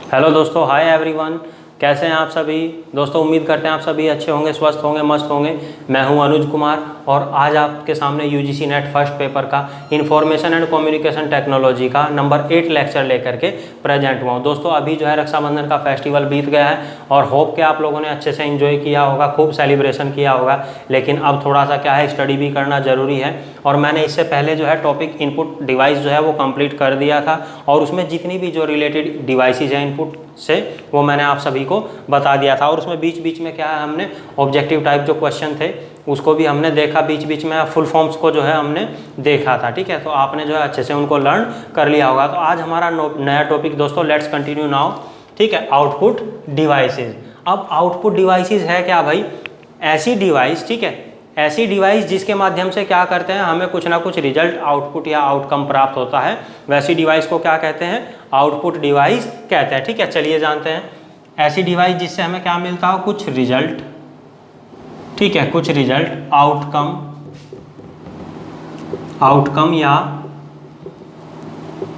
Hello दोस्तों, hi everyone. कैसे हैं आप सभी दोस्तों? उम्मीद करते हैं आप सभी अच्छे होंगे, स्वस्थ होंगे, मस्त होंगे। मैं हूं अनुज कुमार और आज आपके सामने यूजीसी नेट फर्स्ट पेपर का इंफॉर्मेशन एंड कम्युनिकेशन टेक्नोलॉजी का नंबर 8 लेक्चर लेकर के प्रेजेंट हुआ हूं। दोस्तों अभी जो है रक्षाबंधन का फेस्टिवल बीत गया है और होप कि आप लोगों ने अच्छे से एंजॉय किया होगा, खूब सेलिब्रेशन किया होगा। लेकिन अब थोड़ा सा क्या है, स्टडी भी करना ज़रूरी है। और मैंने इससे पहले जो है टॉपिक इनपुट डिवाइस जो है वो कंप्लीट कर दिया था और उसमें जितनी भी जो रिलेटेड डिवाइसेज हैं इनपुट से वो मैंने आप सभी को बता दिया था। और उसमें बीच बीच में क्या है, हमने ऑब्जेक्टिव टाइप जो क्वेश्चन थे उसको भी हमने देखा, बीच बीच में फुल फॉर्म्स को जो है हमने देखा था। ठीक है, तो आपने जो है अच्छे से उनको लर्न कर लिया होगा। तो आज हमारा नया टॉपिक दोस्तों, लेट्स कंटिन्यू नाउ। ठीक है, आउटपुट डिवाइसेज। अब आउटपुट डिवाइसेज है क्या भाई? ऐसी डिवाइस, ठीक है, ऐसी डिवाइस जिसके माध्यम से क्या करते हैं, हमें कुछ ना कुछ रिजल्ट, आउटपुट या आउटकम प्राप्त होता है। वैसी डिवाइस को क्या कहते हैं? आउटपुट डिवाइस कहते हैं। ठीक है, चलिए जानते हैं। ऐसी डिवाइस जिससे हमें क्या मिलता हो? कुछ रिजल्ट। ठीक है, कुछ रिजल्ट, आउटकम या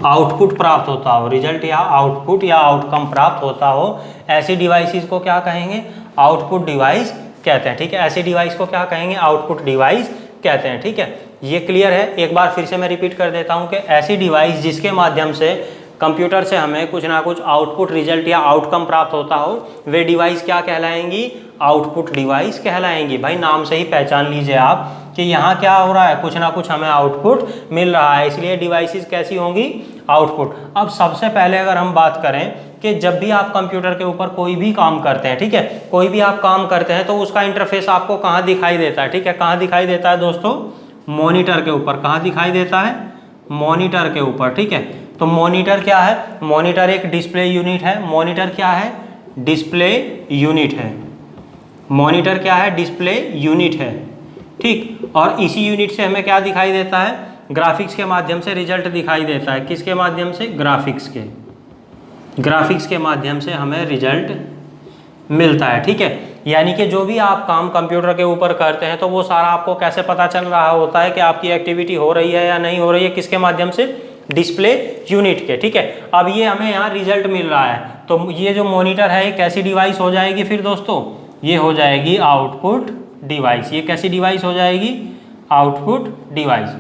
आउटपुट प्राप्त होता हो। रिजल्ट या आउटपुट या आउटकम प्राप्त होता हो, ऐसी डिवाइसेस को क्या कहेंगे? आउटपुट डिवाइस कहते हैं। ठीक है, ऐसी डिवाइस को क्या कहेंगे? आउटपुट डिवाइस कहते हैं। ठीक है, ये क्लियर है? एक बार फिर से मैं रिपीट कर देता हूं कि ऐसी डिवाइस जिसके माध्यम से कंप्यूटर से हमें कुछ ना कुछ आउटपुट, रिजल्ट या आउटकम प्राप्त होता हो, वे डिवाइस क्या कहलाएंगी? Output device कहलाएंगी। भाई नाम से ही पहचान लीजिए आप कि यहाँ क्या हो रहा है, कुछ ना कुछ हमें आउटपुट मिल रहा है, इसलिए डिवाइसेस कैसी होंगी? आउटपुट। अब सबसे पहले अगर हम बात करें कि जब भी आप कंप्यूटर के ऊपर कोई भी काम करते हैं, ठीक है, कोई भी आप काम करते हैं तो उसका इंटरफेस आपको कहाँ दिखाई देता है? ठीक है, कहाँ दिखाई देता है दोस्तों? मॉनिटर के ऊपर। कहाँ दिखाई देता है? मॉनिटर के ऊपर। ठीक है, तो मॉनिटर क्या है? मॉनिटर एक डिस्प्ले यूनिट है। मॉनिटर क्या है? डिस्प्ले यूनिट है। मॉनिटर क्या है? डिस्प्ले यूनिट है। ठीक, और इसी यूनिट से हमें क्या दिखाई देता है? ग्राफिक्स के माध्यम से रिजल्ट दिखाई देता है। किसके माध्यम से? ग्राफिक्स के। ग्राफिक्स के माध्यम से हमें रिजल्ट मिलता है। ठीक है, यानी कि जो भी आप काम कंप्यूटर के ऊपर करते हैं तो वो सारा आपको कैसे पता चल रहा होता है कि आपकी एक्टिविटी हो रही है या नहीं हो रही है? किसके माध्यम से? डिस्प्ले यूनिट के। ठीक है, अब ये हमें यहाँ रिजल्ट मिल रहा है, तो ये जो मॉनिटर है ये कैसी डिवाइस हो जाएगी फिर दोस्तों? ये हो जाएगी आउटपुट डिवाइस। ये कैसी डिवाइस हो जाएगी? Output device.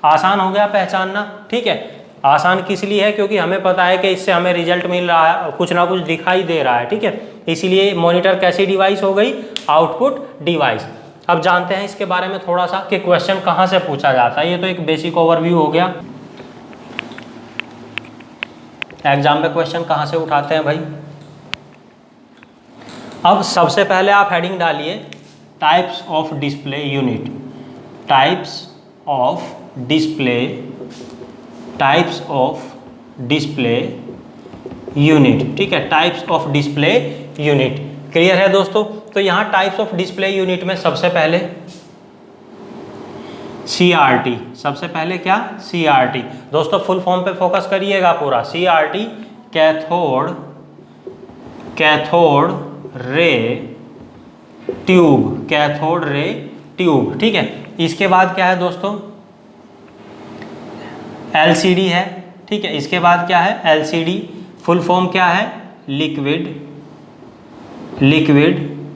आसान हो गया पहचानना। ठीक है, आसान किस लिए है? क्योंकि हमें पता है कि इससे हमें रिजल्ट मिल रहा है, कुछ ना कुछ दिखाई दे रहा है। ठीक है, इसीलिए मॉनिटर कैसी डिवाइस हो गई? Output device. अब जानते हैं इसके बारे में थोड़ा सा कि क्वेश्चन कहाँ से पूछा जाता है। ये तो एक बेसिक ओवरव्यू हो गया। एग्जाम में क्वेश्चन कहाँ से उठाते हैं भाई? अब सबसे पहले आप हेडिंग डालिए, types of display unit. Types of display, types of display unit. ठीक है, types of display unit. Clear है दोस्तों? तो यहाँ टाइप्स ऑफ डिस्प्ले यूनिट में सबसे पहले CRT। सबसे पहले क्या? CRT। दोस्तों फुल फॉर्म पे फोकस करिएगा पूरा। CRT cathode ray tube. Cathode ray tube. ठीक है, इसके बाद क्या है दोस्तों? LCD है। ठीक है, इसके बाद क्या है? LCD। फुल फॉर्म क्या है? Liquid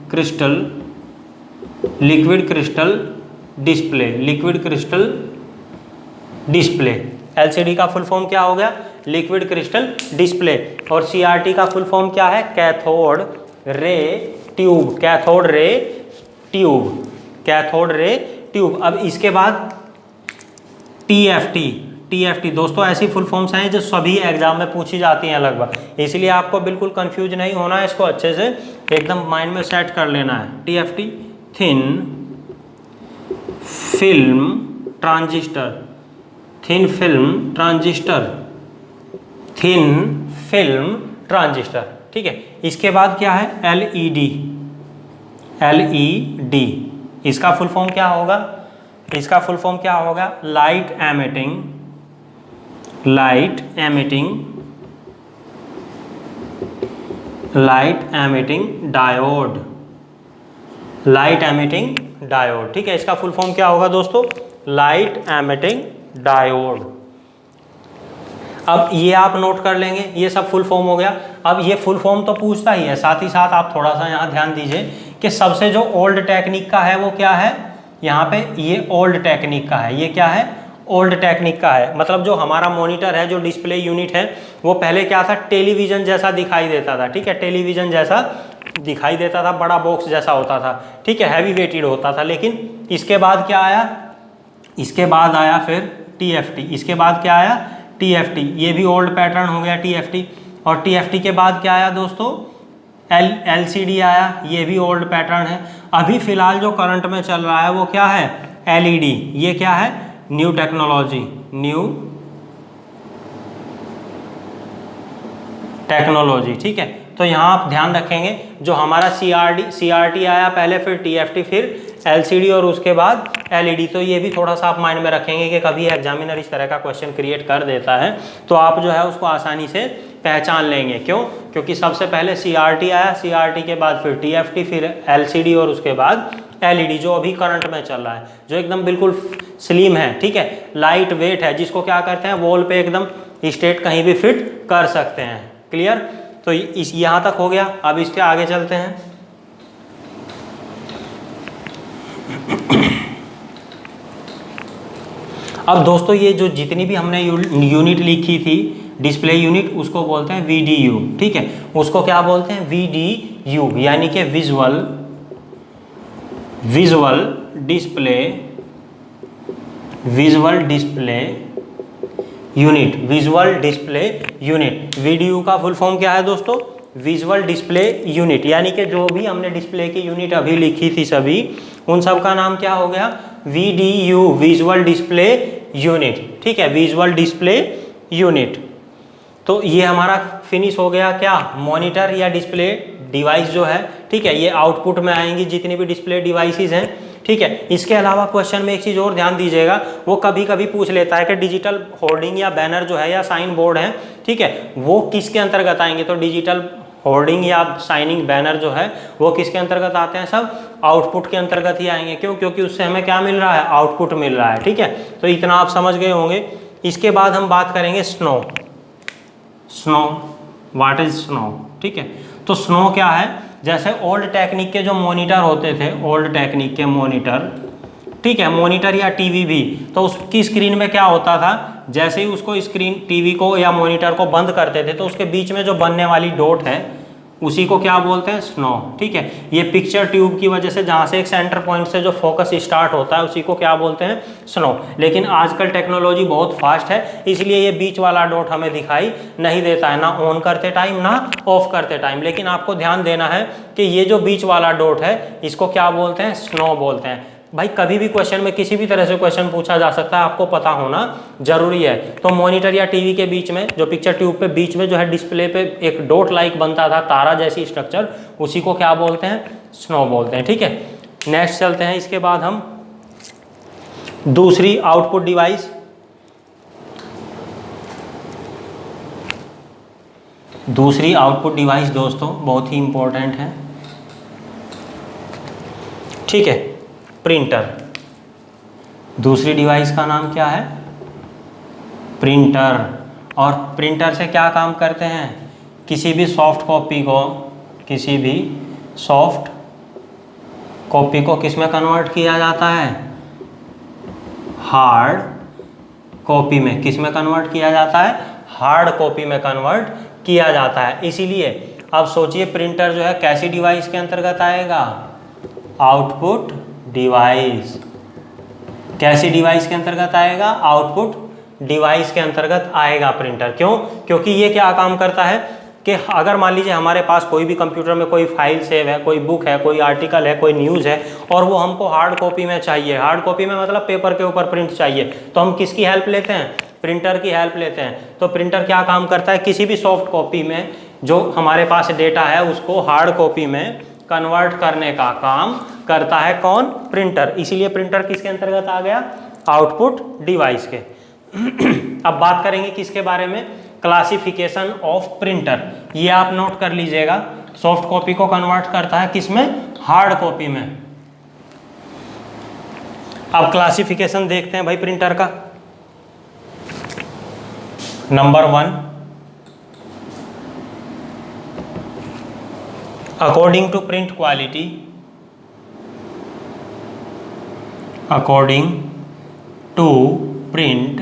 crystal display. Liquid crystal display. LCD का फुल फॉर्म क्या हो गया? Liquid crystal display. और CRT का फुल फॉर्म क्या है? Cathode ray tube. Cathode ray tube. Cathode ray tube. अब इसके बाद TFT। दोस्तों ऐसी फुल फॉर्म्स हैं जो सभी एग्जाम में पूछी जाती हैं लगभग, इसलिए आपको बिल्कुल कंफ्यूज नहीं होना है, इसको अच्छे से एकदम माइंड में सेट कर लेना है। TFT thin film transistor. Thin film transistor. ठीक है, इसके बाद क्या है? LED। इसका फुल फॉर्म क्या होगा? इसका फुल फॉर्म क्या होगा? Light emitting diode. ठीक है, इसका फुल फॉर्म क्या होगा दोस्तों? Light emitting diode. अब ये आप नोट कर लेंगे, ये सब फुल फॉर्म हो गया। अब ये फुल फॉर्म तो पूछता ही है, साथ ही साथ आप थोड़ा सा यहाँ ध्यान दीजिए कि सबसे जो ओल्ड टेक्निक का है वो क्या है, यहाँ पे ये ओल्ड टेक्निक का है। ये क्या है, ओल्ड टेक्निक का है। मतलब जो हमारा मॉनिटर है, जो डिस्प्ले यूनिट है, वो पहले क्या था, टेलीविजन जैसा दिखाई देता था, ठीक है, टेलीविजन जैसा दिखाई देता था, बड़ा बॉक्स जैसा होता था, ठीक है, हैवी वेटेड होता था। लेकिन इसके बाद क्या आया, इसके बाद आया फिर TFT, इसके बाद क्या आया, TFT, ये भी ओल्ड पैटर्न हो गया TFT। और TFT के बाद क्या आया दोस्तों, LCD आया, ये भी ओल्ड पैटर्न है। अभी फिलहाल जो करंट में चल रहा है वो क्या है, LED। ये क्या है, न्यू टेक्नोलॉजी, न्यू टेक्नोलॉजी, ठीक है। तो यहाँ आप ध्यान रखेंगे, जो हमारा CRT आया पहले, फिर TFT, फिर LCD और उसके बाद LED। तो ये भी थोड़ा सा आप माइंड में रखेंगे कि कभी एग्जामिनर इस तरह का क्वेश्चन क्रिएट कर देता है तो आप जो है उसको आसानी से पहचान लेंगे। क्यों, क्योंकि सबसे पहले CRT आया, CRT के बाद फिर TFT, फिर LCD और उसके बाद LED, जो अभी करंट में चल रहा है, जो एकदम बिल्कुल स्लिम है, ठीक है, लाइट वेट है, जिसको क्या करते हैं, वॉल पे एकदम स्ट्रेट कहीं भी फिट कर सकते हैं। क्लियर, तो इस यहाँ तक हो गया। अब इसके आगे चलते हैं। अब दोस्तों ये जो जितनी भी हमने यूनिट लिखी थी, डिस्प्ले यूनिट, उसको बोलते हैं VDU, ठीक है, उसको क्या बोलते हैं, VDU, यानी कि visual display unit, visual display unit. VDU का फुल फॉर्म क्या है दोस्तों, विजुअल डिस्प्ले यूनिट, यानी कि जो भी हमने डिस्प्ले की यूनिट अभी लिखी थी सभी, उन सब का नाम क्या हो गया, VDU, विजुअल डिस्प्ले यूनिट, ठीक है, विजुअल डिस्प्ले यूनिट। तो ये हमारा फिनिश हो गया क्या, मॉनिटर या डिस्प्ले डिवाइस जो है, ठीक है, ये आउटपुट में आएंगी जितनी भी डिस्प्ले डिवाइसेस हैं, ठीक है। इसके अलावा क्वेश्चन में एक चीज़ और ध्यान दीजिएगा, वो कभी कभी पूछ लेता है कि डिजिटल होर्डिंग या बैनर जो है या साइन बोर्ड है, ठीक है, वो किसके अंतर्गत आएंगे। तो डिजिटल होर्डिंग या साइनिंग बैनर जो है वो किसके अंतर्गत आते हैं, सब आउटपुट के अंतर्गत ही आएंगे। क्यों, क्योंकि उससे हमें क्या मिल रहा है, आउटपुट मिल रहा है, ठीक है। तो इतना आप समझ गए होंगे। इसके बाद हम बात करेंगे स्नो। व्हाट इज स्नो, ठीक है। तो स्नो क्या है, जैसे ओल्ड टेक्निक के जो मॉनिटर होते थे, ओल्ड टेक्निक के मॉनिटर, ठीक है, मॉनिटर या टीवी भी, तो उसकी स्क्रीन में क्या होता था, जैसे ही उसको स्क्रीन टीवी को या मॉनिटर को बंद करते थे तो उसके बीच में जो बनने वाली डॉट है उसी को क्या बोलते हैं, स्नो, ठीक है। ये पिक्चर ट्यूब की वजह से जहाँ से एक सेंटर पॉइंट से जो फोकस स्टार्ट होता है उसी को क्या बोलते हैं, स्नो। लेकिन आजकल टेक्नोलॉजी बहुत फास्ट है, इसलिए ये बीच वाला डॉट हमें दिखाई नहीं देता है, ना ऑन करते टाइम ना ऑफ करते टाइम। लेकिन आपको ध्यान देना है कि ये जो बीच वाला डॉट है इसको क्या बोलते हैं, स्नो बोलते हैं। भाई कभी भी क्वेश्चन में किसी भी तरह से क्वेश्चन पूछा जा सकता है, आपको पता होना जरूरी है। तो मॉनिटर या टीवी के बीच में जो पिक्चर ट्यूब पे बीच में जो है डिस्प्ले पे एक डॉट लाइक बनता था, तारा जैसी स्ट्रक्चर, उसी को क्या बोलते हैं, स्नो बोलते हैं, ठीक है। नेक्स्ट चलते हैं। इसके बाद हम दूसरी आउटपुट डिवाइस, दोस्तों बहुत ही इंपॉर्टेंट है, ठीक है, प्रिंटर। दूसरी डिवाइस का नाम क्या है, प्रिंटर। और प्रिंटर से क्या काम करते हैं, किसी भी सॉफ्ट कॉपी को किस में कन्वर्ट किया जाता है, हार्ड कॉपी में। किस में कन्वर्ट किया जाता है, हार्ड कॉपी में कन्वर्ट किया जाता है। इसीलिए अब सोचिए प्रिंटर जो है कैसी डिवाइस के अंतर्गत आएगा, आउटपुट डिवाइस। कैसी डिवाइस के अंतर्गत आएगा, आउटपुट डिवाइस के अंतर्गत आएगा प्रिंटर। क्यों, क्योंकि ये क्या काम करता है कि अगर मान लीजिए हमारे पास कोई भी कंप्यूटर में कोई फाइल सेव है, कोई बुक है, कोई आर्टिकल है, कोई न्यूज़ है, और वो हमको हार्ड कॉपी में चाहिए, हार्ड कॉपी में मतलब पेपर के ऊपर प्रिंट चाहिए, तो हम किसकी हेल्प लेते हैं, प्रिंटर की हेल्प लेते हैं। तो प्रिंटर क्या काम करता है, किसी भी सॉफ्ट कॉपी में जो हमारे पास डेटा है उसको हार्ड कॉपी में कन्वर्ट करने का काम करता है कौन, प्रिंटर। इसीलिए प्रिंटर किसके अंतर्गत आ गया, आउटपुट डिवाइस के। अब बात करेंगे किसके बारे में, क्लासिफिकेशन ऑफ प्रिंटर। ये आप नोट कर लीजिएगा, सॉफ्ट कॉपी को कन्वर्ट करता है किसमें, हार्ड कॉपी में। अब क्लासिफिकेशन देखते हैं भाई प्रिंटर का। Number 1, according to print quality, according to print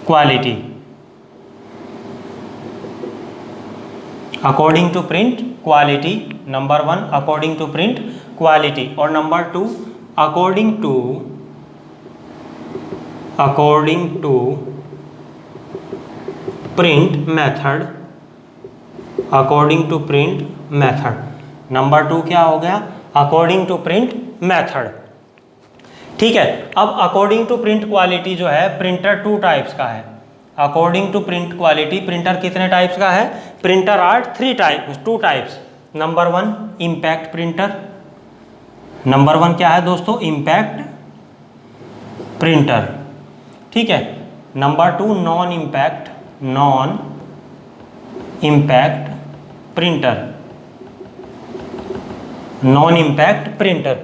quality, according to print quality, number 1 according to print quality, और number 2 according to print method, according to print method. Number 2 क्या हो गया? According to print method. ठीक है, अब according to print quality जो है printer 2 types का है। According to print quality printer कितने टाइप्स का है? Printer are 2 types. Number 1 impact printer, number 1 क्या है दोस्तों? Impact printer. ठीक है, number 2 non impact printer, non impact printer.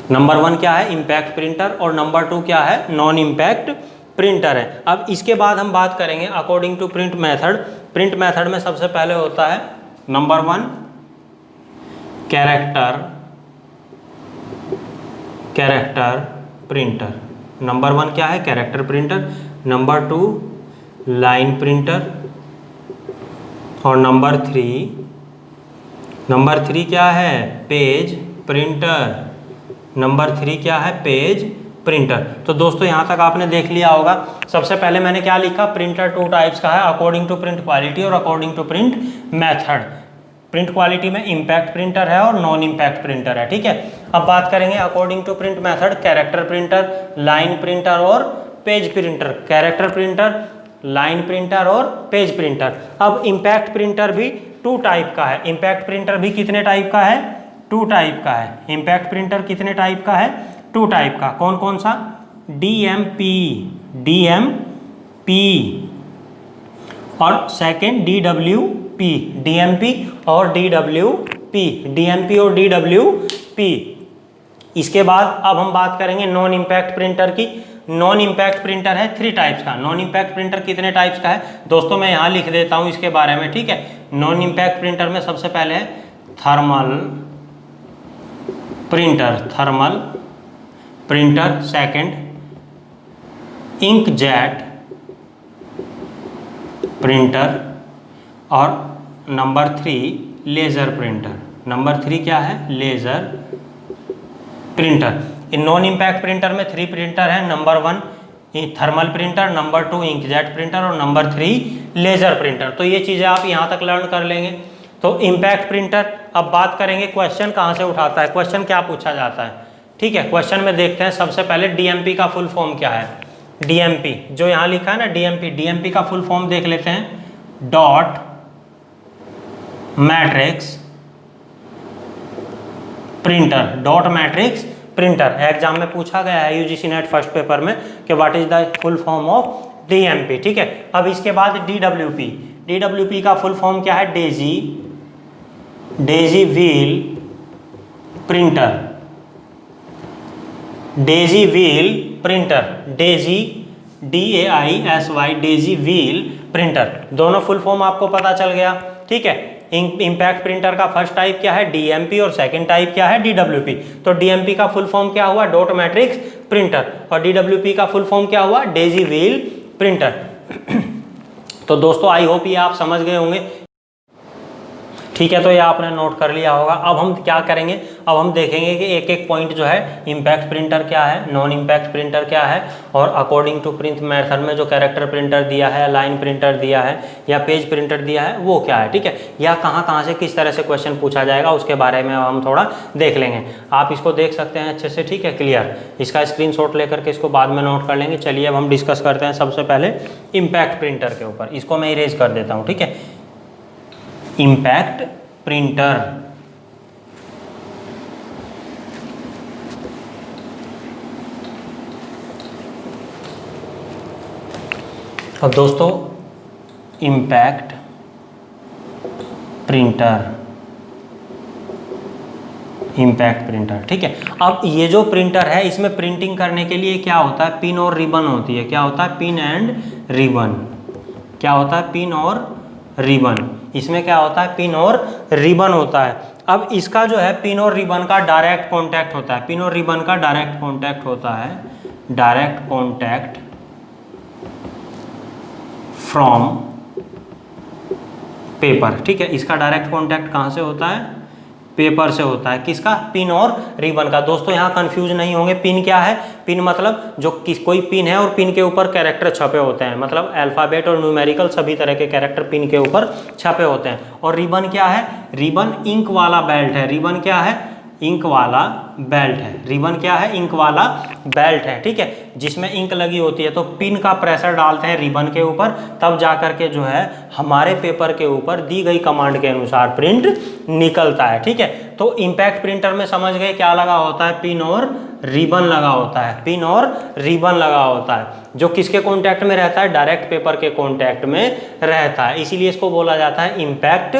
Number 1 क्या है? इम्पैक्ट प्रिंटर, और नंबर 2 क्या है? नॉन इम्पैक्ट प्रिंटर है। अब इसके बाद हम बात करेंगे according to print method. Print method में सबसे पहले होता है नंबर 1 कैरेक्टर प्रिंटर। नंबर 1 क्या है? Character printer. Number 2 line printer, और नंबर 3 क्या है? Page printer. नंबर 3 क्या है? Page printer. तो दोस्तों यहाँ तक आपने देख लिया होगा। सबसे पहले मैंने क्या लिखा? प्रिंटर 2 टाइप्स का है, अकॉर्डिंग टू प्रिंट क्वालिटी और according to print method. Print quality में इम्पैक्ट प्रिंटर है और नॉन इम्पैक्ट प्रिंटर है। ठीक है, अब बात करेंगे according to print method, character printer, line printer और page printer. Character printer, line printer और पेज प्रिंटर। अब इम्पैक्ट प्रिंटर भी 2 टाइप का है। इम्पैक्ट प्रिंटर भी कितने टाइप का है? 2 टाइप का है। इम्पैक्ट प्रिंटर कितने टाइप का है? 2 टाइप का। कौन कौन सा? DMP और सेकेंड DWP। DMP और DWP। इसके बाद अब हम बात करेंगे नॉन इम्पैक्ट प्रिंटर की। नॉन इम्पैक्ट प्रिंटर है 3 टाइप्स का। नॉन इम्पैक्ट प्रिंटर कितने टाइप्स का है दोस्तों? मैं यहाँ लिख देता हूँ इसके बारे में। ठीक है, नॉन इम्पैक्ट प्रिंटर में सबसे पहले है thermal printer, second inkjet printer, और नंबर 3 लेज़र प्रिंटर। नंबर 3 क्या है? Laser printer. In non impact printer में 3 प्रिंटर हैं। Number 1 thermal printer, number 2 inkjet printer, और नंबर 3 लेज़र प्रिंटर। तो ये चीज़ें आप यहाँ तक लर्न कर लेंगे। तो इम्पैक्ट प्रिंटर, अब बात करेंगे क्वेश्चन कहाँ से उठाता है, क्वेश्चन क्या पूछा जाता है। ठीक है, क्वेश्चन में देखते हैं सबसे पहले DMP का फुल फॉर्म क्या है। DMP जो यहाँ लिखा है ना, DMP का फुल फॉर्म देख लेते हैं। Dot matrix printer. एग्जाम में पूछा गया है UGC नेट फर्स्ट पेपर में कि what is the full form of DMP। ठीक है, अब इसके बाद DWP का फुल फॉर्म क्या है? Daisy wheel printer. Daisy DAISY Daisy wheel printer. दोनों फुल फॉर्म आपको पता चल गया। ठीक है, इम्पैक्ट प्रिंटर का फर्स्ट टाइप क्या है? DMP, और सेकंड टाइप क्या है? DWP। तो DMP का फुल फॉर्म क्या हुआ? डॉट मैट्रिक्स प्रिंटर, और DWP का फुल फॉर्म क्या हुआ? Daisy wheel printer. तो दोस्तों आई होप ये आप समझ गए होंगे। ठीक है, तो ये आपने नोट कर लिया होगा। अब हम क्या करेंगे? अब हम देखेंगे कि एक एक पॉइंट जो है, इम्पैक्ट प्रिंटर क्या है, नॉन इम्पैक्ट प्रिंटर क्या है, और अकॉर्डिंग टू प्रिंट मेथड में जो कैरेक्टर प्रिंटर दिया है, लाइन प्रिंटर दिया है, या पेज प्रिंटर दिया है, वो क्या है। ठीक है, या कहाँ से किस तरह से क्वेश्चन पूछा जाएगा उसके बारे में हम थोड़ा देख लेंगे। आप इसको देख सकते हैं अच्छे से। ठीक है, क्लियर। इसका स्क्रीनशॉट लेकर के इसको बाद में नोट कर लेंगे। चलिए अब हम डिस्कस करते हैं सबसे पहले इम्पैक्ट प्रिंटर के ऊपर। इसको मैं इरेज कर देता हूँ। ठीक है, इम्पैक्ट प्रिंटर। अब दोस्तों इम्पैक्ट इम्पैक्ट प्रिंटर। ठीक है, अब ये जो प्रिंटर है इसमें प्रिंटिंग करने के लिए क्या होता है, पिन और रिबन होती है। क्या होता है, पिन एंड रिबन। क्या होता है, पिन और रिबन। इसमें क्या होता है, पिन और रिबन होता है। अब इसका जो है पिन और रिबन का डायरेक्ट कांटेक्ट होता है। पिन और रिबन का डायरेक्ट कांटेक्ट होता है, डायरेक्ट कांटेक्ट फ्रॉम पेपर। ठीक है, इसका डायरेक्ट कांटेक्ट कहाँ से होता है, पेपर से होता है। किसका, पिन और रिबन का। दोस्तों यहाँ कंफ्यूज नहीं होंगे, पिन क्या है, पिन मतलब जो कोई पिन है और पिन के ऊपर कैरेक्टर छपे होते हैं, मतलब अल्फ़ाबेट और न्यूमेरिकल सभी तरह के कैरेक्टर पिन के ऊपर छपे होते हैं। और रिबन क्या है, रिबन इंक वाला बेल्ट है। रिबन क्या है, इंक वाला बेल्ट है। रिबन क्या है, इंक वाला बेल्ट है। ठीक है, जिसमें इंक लगी होती है। तो पिन का प्रेशर डालते हैं रिबन के ऊपर, तब जा करके जो है हमारे पेपर के ऊपर दी गई कमांड के अनुसार प्रिंट निकलता है। ठीक है, तो इम्पैक्ट प्रिंटर में समझ गए क्या लगा होता है, पिन और रिबन लगा होता है। पिन और रिबन लगा होता है, जो किसके कॉन्टैक्ट में रहता है, डायरेक्ट पेपर के कॉन्टैक्ट में रहता है। इसीलिए इसको बोला जाता है इम्पैक्ट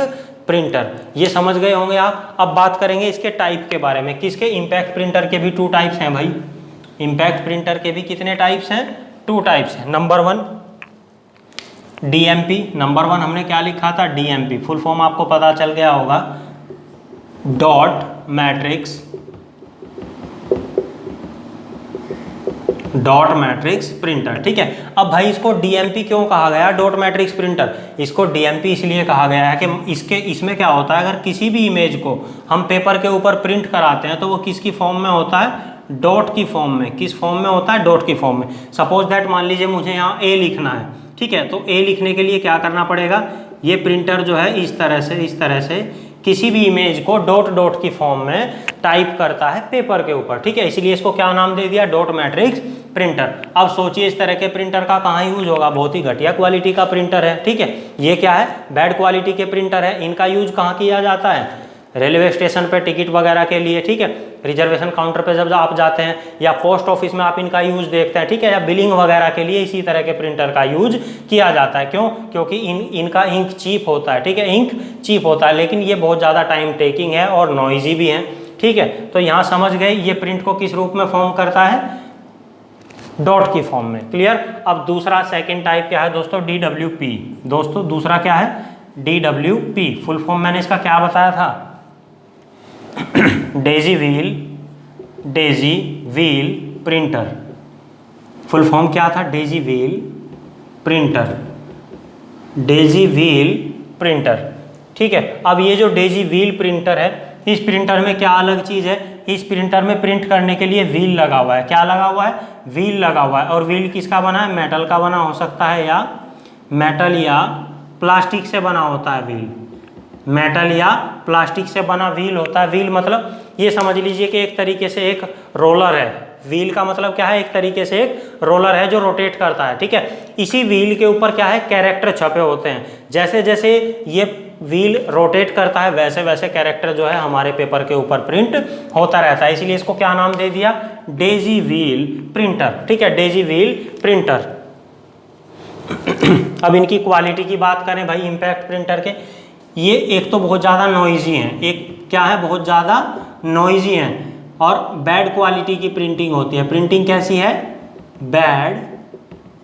प्रिंटर। ये समझ गए होंगे आप। अब बात करेंगे इसके टाइप के बारे में। किसके, इम्पैक्ट प्रिंटर के भी 2 टाइप्स हैं भाई। इम्पैक्ट प्रिंटर के भी कितने टाइप्स हैं, 2 टाइप्स हैं। Number 1 DMP. नंबर 1 हमने क्या लिखा था, डीएमपी। फुल फॉर्म आपको पता चल गया होगा, dot matrix, dot matrix printer. ठीक है, अब भाई इसको डीएमपी क्यों कहा गया, डॉट मैट्रिक्स प्रिंटर। इसको डीएमपी इसलिए कहा गया है कि इसमें क्या होता है, अगर किसी भी इमेज को हम पेपर के ऊपर प्रिंट कराते हैं तो वो किसकी फॉर्म में होता है, डॉट की फॉर्म में। किस फॉर्म में होता है, डॉट की फॉर्म में। सपोज दैट मान लीजिए मुझे यहाँ ए लिखना है। ठीक है, तो ए लिखने के लिए क्या करना पड़ेगा, ये प्रिंटर जो है इस तरह से किसी भी इमेज को डॉट डॉट की फॉर्म में टाइप करता है पेपर के ऊपर। ठीक है, इसलिए इसको क्या नाम दे दिया, डॉट मैट्रिक्स प्रिंटर। अब सोचिए इस तरह के प्रिंटर का कहाँ यूज होगा, बहुत ही घटिया क्वालिटी का प्रिंटर है। ठीक है, ये क्या है, बैड क्वालिटी के प्रिंटर है। इनका यूज कहाँ किया जाता है, रेलवे स्टेशन पे टिकट वगैरह के लिए। ठीक है, रिजर्वेशन काउंटर पे जब आप जाते हैं, या पोस्ट ऑफिस में आप इनका यूज देखते हैं। ठीक है, या बिलिंग वगैरह के लिए इसी तरह के प्रिंटर का यूज किया जाता है। क्यों, क्योंकि इनका इंक चीप होता है। ठीक है, इंक चीप होता है, लेकिन ये बहुत ज़्यादा टाइम टेकिंग है और नॉइजी भी है। ठीक है, तो यहाँ समझ गए ये प्रिंट को किस रूप में फॉर्म करता है, डॉट की फॉर्म में। क्लियर। अब दूसरा सेकंड टाइप क्या है दोस्तों, DWP। दोस्तों दूसरा क्या है, DWP। फुल फॉर्म मैंने इसका क्या बताया था, Daisy wheel printer. Full form क्या था, डेजी व्हील प्रिंटर। ठीक है, अब ये जो डेजी व्हील प्रिंटर है, इस प्रिंटर में क्या अलग चीज़ है, इस प्रिंटर में प्रिंट करने के लिए व्हील लगा हुआ है। क्या लगा हुआ है, व्हील लगा हुआ है। और व्हील किसका बना है, मेटल का बना हो सकता है, या मेटल या प्लास्टिक से बना होता है व्हील। मेटल या प्लास्टिक से बना व्हील होता है। व्हील मतलब ये समझ लीजिए कि एक तरीके से एक रोलर है। व्हील का मतलब क्या है, एक तरीके से एक रोलर है जो रोटेट करता है। ठीक है, इसी व्हील के ऊपर क्या है, कैरेक्टर छपे होते हैं। जैसे जैसे ये व्हील रोटेट करता है वैसे वैसे कैरेक्टर जो है हमारे पेपर के ऊपर प्रिंट होता रहता है। इसलिए इसको क्या नाम दे दिया, डेजी व्हील प्रिंटर। ठीक है, डेजी व्हील प्रिंटर। अब इनकी क्वालिटी की बात करें भाई, इम्पैक्ट प्रिंटर के, ये एक तो बहुत ज़्यादा नॉइजी हैं, एक क्या है, बहुत ज़्यादा नॉइजी हैं, और बैड क्वालिटी की प्रिंटिंग होती है। प्रिंटिंग कैसी है, बैड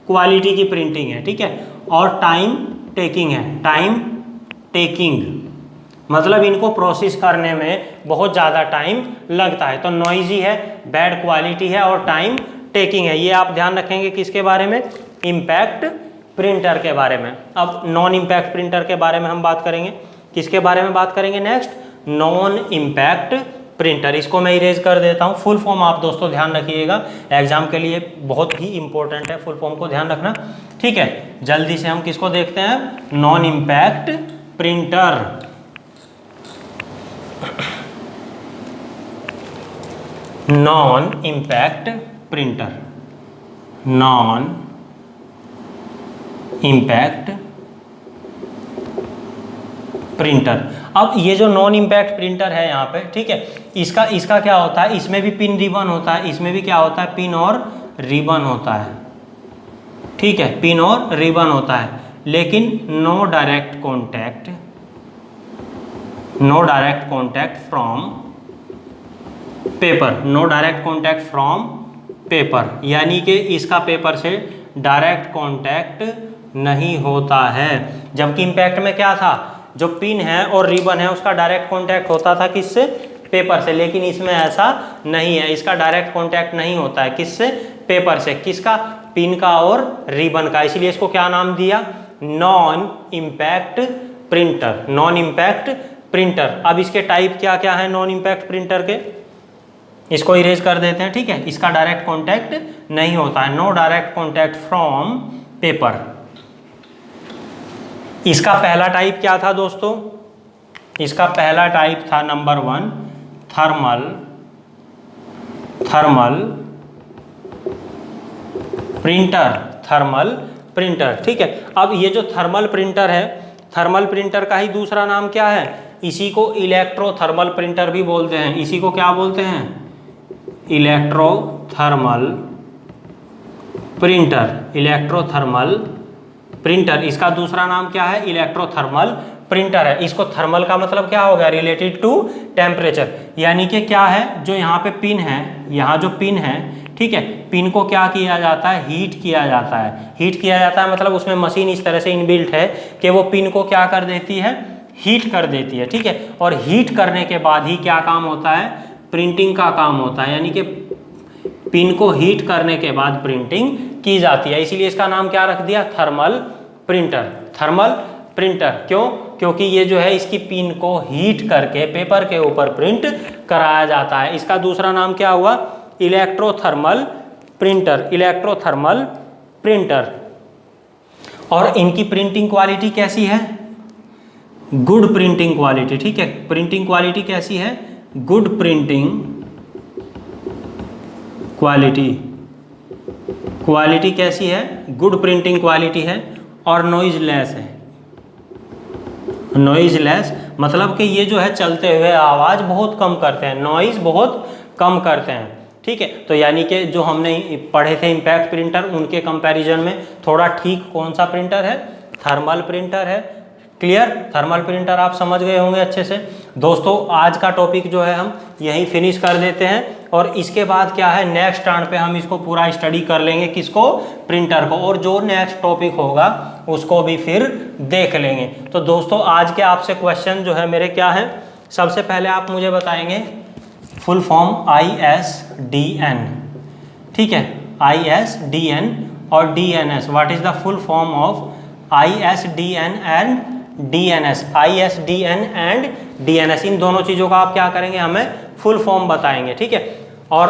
क्वालिटी की प्रिंटिंग है। ठीक है, और टाइम टेकिंग है। टाइम टेकिंग मतलब इनको प्रोसेस करने में बहुत ज़्यादा टाइम लगता है। तो नॉइजी है, बैड क्वालिटी है और टाइम टेकिंग है। ये आप ध्यान रखेंगे किसके बारे में, इम्पैक्ट प्रिंटर के बारे में। अब नॉन इम्पैक्ट प्रिंटर के बारे में हम बात करेंगे। किसके बारे में बात करेंगे नेक्स्ट, नॉन इम्पैक्ट प्रिंटर। इसको मैं इरेज कर देता हूँ। फुल फॉर्म आप दोस्तों ध्यान रखिएगा, एग्जाम के लिए बहुत ही इंपॉर्टेंट है, फुल फॉर्म को ध्यान रखना। ठीक है, जल्दी से हम किसको देखते हैं, non impact printer. Non impact printer, non impact printer. अब ये जो नॉन इम्पैक्ट प्रिंटर है यहाँ पे, ठीक है, इसका क्या होता है, इसमें भी पिन रिबन होता है, इसमें भी क्या होता है, पिन और रिबन होता है। ठीक है, पिन और रिबन होता है, लेकिन no direct contact from paper, no direct contact from paper, यानी कि इसका पेपर से डायरेक्ट कांटेक्ट नहीं होता है। जबकि इम्पैक्ट में क्या था, जो पिन है और रिबन है उसका डायरेक्ट कांटेक्ट होता था किससे, पेपर से, लेकिन इसमें ऐसा नहीं है, इसका डायरेक्ट कांटेक्ट नहीं होता है किससे, पेपर से। किसका, पिन का और रिबन का, इसलिए इसको क्या नाम दिया, non impact printer, non impact printer. अब इसके टाइप क्या क्या है नॉन इम्पैक्ट प्रिंटर के, इसको इरेज कर देते हैं, ठीक है। इसका डायरेक्ट कांटेक्ट नहीं होता है, no direct contact from paper. इसका पहला टाइप क्या था दोस्तों, इसका पहला टाइप था number 1 thermal printer, thermal printer, ठीक है। अब ये जो थर्मल प्रिंटर है, थर्मल प्रिंटर का ही दूसरा नाम क्या है, इसी को इलेक्ट्रोथर्मल प्रिंटर भी बोलते हैं। इसी को क्या बोलते हैं, इलेक्ट्रोथर्मल प्रिंटर, इलेक्ट्रोथर्मल प्रिंटर। इसका दूसरा नाम क्या है, इलेक्ट्रोथर्मल प्रिंटर है। इसको थर्मल का मतलब क्या हो गया, रिलेटेड टू टेम्परेचर, यानी कि क्या है, जो यहाँ पे पिन है, यहाँ जो पिन है, ठीक है, पिन को क्या किया जाता है, हीट किया जाता है। हीट किया जाता है मतलब उसमें मशीन इस तरह से इनबिल्ट है कि वो पिन को क्या कर देती है, हीट कर देती है, ठीक है। और हीट करने के बाद ही क्या काम होता है, प्रिंटिंग का काम होता है, यानी कि पिन को हीट करने के बाद प्रिंटिंग की जाती है। इसीलिए इसका नाम क्या रख दिया, थर्मल प्रिंटर, थर्मल प्रिंटर। क्यों, क्योंकि ये जो है इसकी पिन को हीट करके पेपर के ऊपर प्रिंट कराया जाता है। इसका दूसरा नाम क्या हुआ, इलेक्ट्रोथर्मल प्रिंटर, इलेक्ट्रोथर्मल प्रिंटर। और इनकी प्रिंटिंग क्वालिटी कैसी है, गुड प्रिंटिंग क्वालिटी, ठीक है। प्रिंटिंग क्वालिटी कैसी है, गुड प्रिंटिंग क्वालिटी, क्वालिटी कैसी है, गुड प्रिंटिंग क्वालिटी है। और नॉइजलेस है, नॉइजलेस मतलब कि ये जो है चलते हुए आवाज़ बहुत कम करते हैं, नॉइज बहुत कम करते हैं, ठीक है। तो यानी कि जो हमने पढ़े थे इम्पैक्ट प्रिंटर, उनके कंपैरिजन में थोड़ा ठीक कौन सा प्रिंटर है, थर्मल प्रिंटर है। क्लियर, थर्मल प्रिंटर आप समझ गए होंगे अच्छे से। दोस्तों आज का टॉपिक जो है हम यहीं फिनिश कर देते हैं, और इसके बाद क्या है, नेक्स्ट टर्न पे हम इसको पूरा स्टडी कर लेंगे, किसको, प्रिंटर को, और जो नेक्स्ट टॉपिक होगा उसको भी फिर देख लेंगे। तो दोस्तों आज के आपसे क्वेश्चन जो है मेरे क्या हैं, सबसे पहले आप मुझे बताएंगे फुल फॉर्म ISDN, ठीक है, ISDN और DNS, what is the full form of ISDN and DNS, ISDN and DNS, इन दोनों चीज़ों का आप क्या करेंगे, हमें फुल फॉर्म बताएंगे, ठीक है। और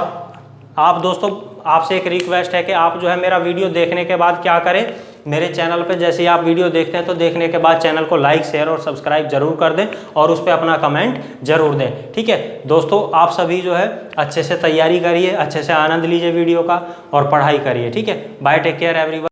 आप दोस्तों, आपसे एक रिक्वेस्ट है कि आप जो है मेरा वीडियो देखने के बाद क्या करें, मेरे चैनल पे जैसे ही आप वीडियो देखते हैं तो देखने के बाद चैनल को लाइक शेयर और सब्सक्राइब जरूर कर दें, और उस पर अपना कमेंट जरूर दें, ठीक है। दोस्तों आप सभी जो है अच्छे से तैयारी करिए, अच्छे से आनंद लीजिए वीडियो का और पढ़ाई करिए, ठीक है। Bye, take care everyone.